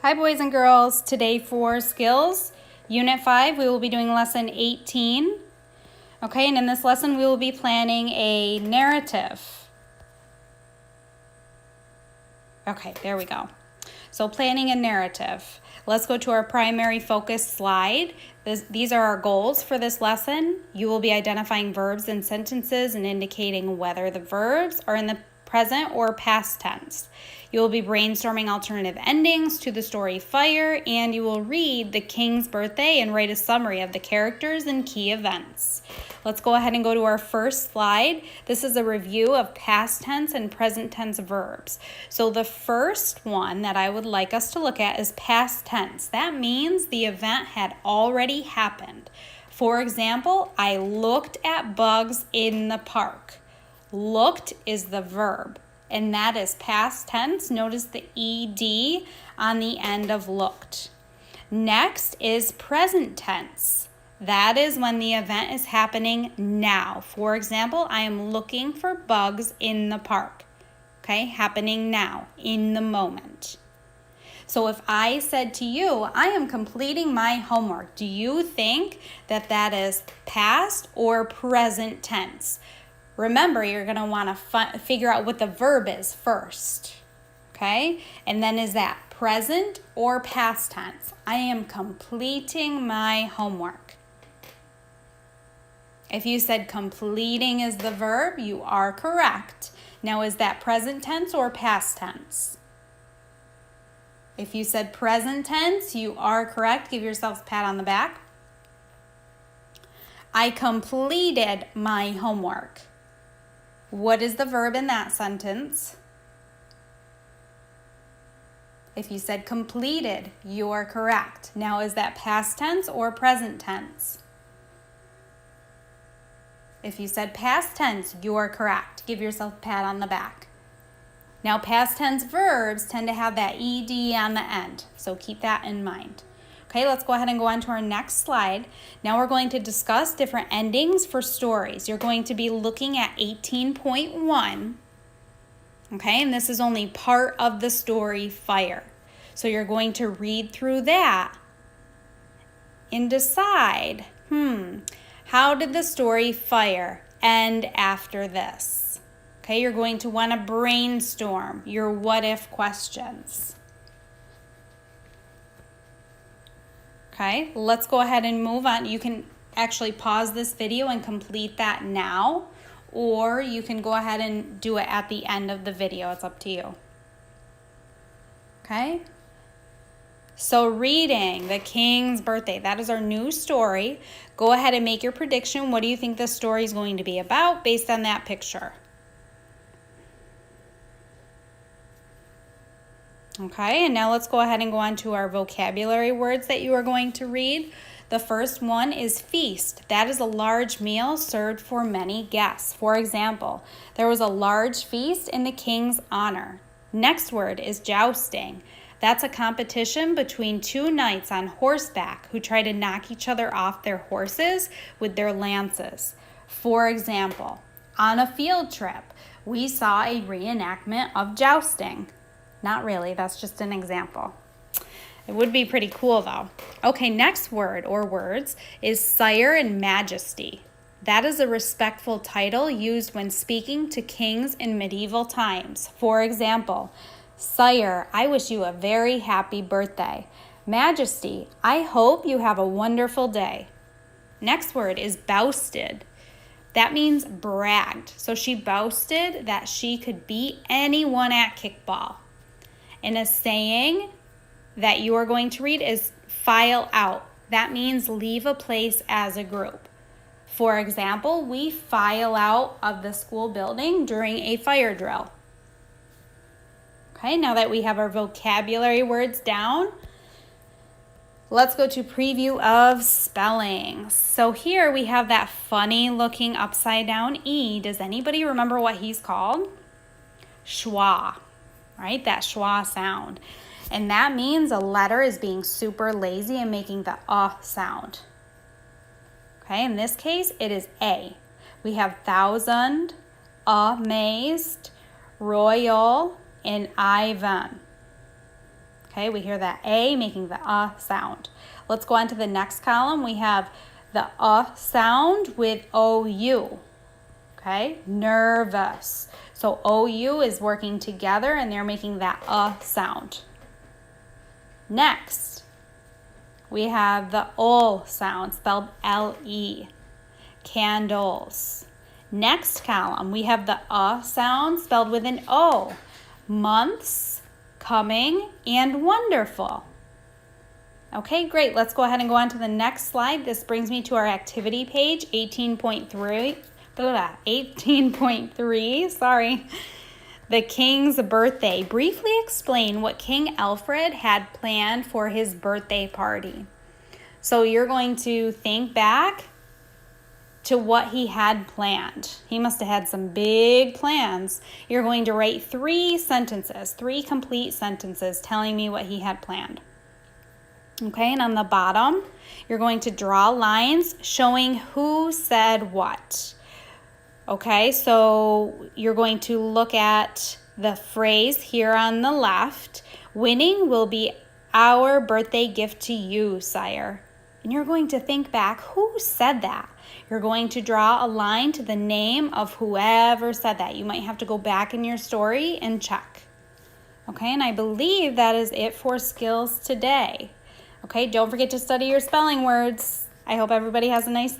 Hi boys and girls, today for skills, unit 5, we will be doing lesson 18. Okay, and in this lesson we will be planning a narrative. Okay, there we go. So planning a narrative. Let's go to our primary focus slide. These are our goals for this lesson. You will be identifying verbs and sentences and indicating whether the verbs are in the present or past tense. You will be brainstorming alternative endings to the story Fire, and you will read The King's Birthday and write a summary of the characters and key events. Let's go ahead and go to our first slide. This is a review of past tense and present tense verbs. So the first one that I would like us to look at is past tense. That means the event had already happened. For example, I looked at bugs in the park. Looked is the verb, and that is past tense. Notice the ed on the end of looked. Next is present tense. That is when the event is happening now. For example, I am looking for bugs in the park. Okay, happening now, in the moment. So if I said to you, I am completing my homework, do you think that that is past or present tense? Remember, you're going to want to figure out what the verb is first, okay? And then is that present or past tense? I am completing my homework. If you said completing is the verb, you are correct. Now, is that present tense or past tense? If you said present tense, you are correct. Give yourselves a pat on the back. I completed my homework. What is the verb in that sentence? If you said completed, you are correct. Now, is that past tense or present tense? If you said past tense, you are correct. Give yourself a pat on the back. Now, past tense verbs tend to have that ed on the end, so keep that in mind. Okay, let's go ahead and go on to our next slide. Now we're going to discuss different endings for stories. You're going to be looking at 18.1, okay, and this is only part of the story Fire. So you're going to read through that and decide, how did the story Fire end after this? Okay, you're going to want to brainstorm your what-if questions. Okay, let's go ahead and move on. You can actually pause this video and complete that now, or you can go ahead and do it at the end of the video. It's up to you. Okay, so reading The King's Birthday, that is our new story. Go ahead and make your prediction. What do you think this story is going to be about based on that picture? Okay, and now let's go ahead and go on to our vocabulary words that you are going to read. The first one is feast. That is a large meal served for many guests. For example, there was a large feast in the king's honor. Next word is jousting. That's a competition between two knights on horseback who try to knock each other off their horses with their lances. For example, on a field trip, we saw a reenactment of jousting. Not really, that's just an example. It would be pretty cool though. Okay, next word or words is sire and majesty. That is a respectful title used when speaking to kings in medieval times. For example, sire, I wish you a very happy birthday. Majesty, I hope you have a wonderful day. Next word is boasted. That means bragged. So she boasted that she could beat anyone at kickball. And a saying that you are going to read is file out. That means leave a place as a group. For example, we file out of the school building during a fire drill. Okay, now that we have our vocabulary words down, let's go to preview of spelling. So here we have that funny looking upside down E. Does anybody remember what he's called? Schwa. Right, that schwa sound. And that means a letter is being super lazy and making the sound. Okay, in this case, it is A. We have thousand, amazed, royal, and Ivan. Okay, we hear that A making the sound. Let's go on to the next column. We have the sound with OU. Okay, nervous. So OU is working together and they're making that sound. Next, we have the ol sound spelled L-E. Candles. Next column, we have the sound spelled with an O. Months, coming, and wonderful. Okay, great. Let's go ahead and go on to the next slide. This brings me to our activity page, 18.3, sorry. The King's birthday. Briefly explain what King Alfred had planned for his birthday party. So you're going to think back to what he had planned. He must have had some big plans. You're going to write 3 sentences, 3 complete sentences telling me what he had planned. Okay, and on the bottom, you're going to draw lines showing who said what. Okay, so you're going to look at the phrase here on the left. Winning will be our birthday gift to you, sire. And you're going to think back, who said that? You're going to draw a line to the name of whoever said that. You might have to go back in your story and check. Okay, and I believe that is it for skills today. Okay, don't forget to study your spelling words. I hope everybody has a nice day.